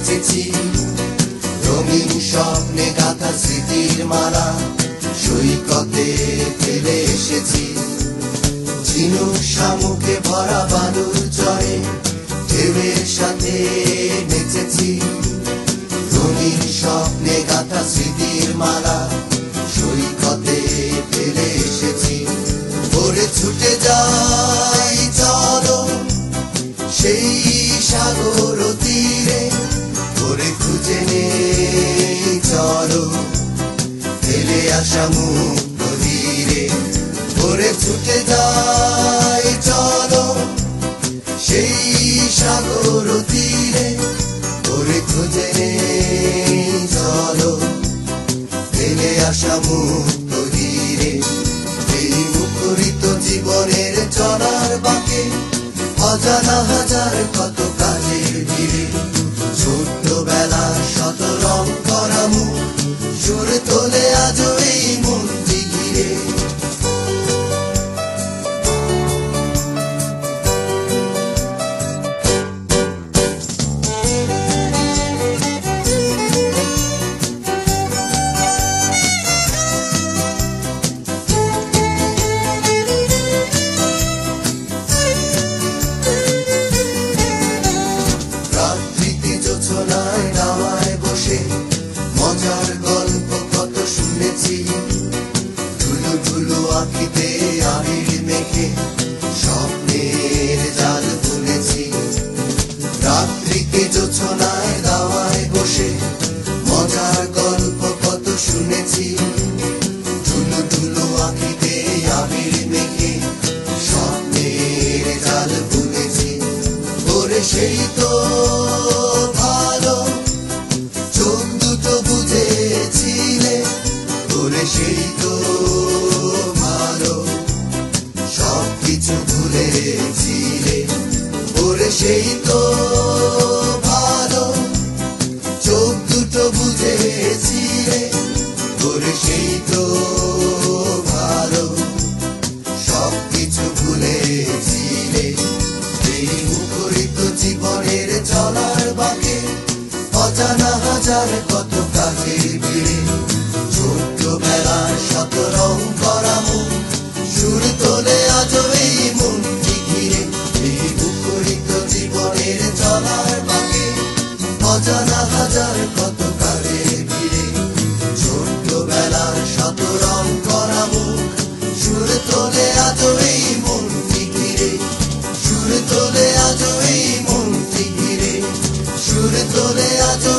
বেঁচেছি, রঙিন স্বপ্নে গাথা স্মৃতির মালা সৈকতে ফেলে এসেছি। ঝিনুক শামুকে ভরা বালুর চরে ঢেউয়ের সাথে নেচেছি, রঙিন স্বপ্নে গাথা স্মৃতির মালা সৈকতে ফেলে এসেছি। ভোরে ছুটে যাই চলো সেই সাগর তীরে, ভোরে খুঁজে নেই চলো ফেলে আসা মুক্ত ধীরে। ভোরে ছুটে যাই চলো সেই সাগর তীরে, ভোরে খুঁজে নেই চলো ফেলে আসা মুক্ত ধীরে। এই মুখরিত জীবনের চলার বাঁকে অজানা হাজার কত কাজের ভিড়ে, ছোট্টবেলার শত রং করা মুখ সুর তোলে আজও এই মনটি ঘিরে। জোছনায় নাওয়ায় বসে মজার গল্প কত শুনেছি, ধুলো ধুলো আঁখিতে আবির মেখে স্বপ্নের জাল বুনেছি। রাত্রিতে জোছনায় নাওয়ায় বসে মজার গল্প কত শুনেছি, ধুলো ধুলো আঁখিতে আবির মেখে স্বপ্নের জাল বুনেছি। ওরে সেই তো ভালো চোখ দুটো বুঝেছিলে, ওরে সেই তো ভালো সবকিছু ভুলেছিলে। ওরে সেই তো ভালো চোখ দুটো বুঝেছিলে, ওরে সেই তো ভালো সবকিছু ভুলেছিলে। এই মুখরিত জীবনের চলার বাঁকে অজানা হাজার কত কাজের ভিড়ে, ছোট্টবেলার শত রং করা মুখ সুর তোলে আজও এই মনটি ঘিরে। এই মুখরিত জীবনের চলার বাঁকে অজানা হাজার কত কাজের ভিড়ে, ছোট্টবেলার শত রং করা মুখ সুর তোলে আজও এই মনটি ঘিরে, সুর তোলে আজও এই মনটি ঘিরে, সুর তোলে আজও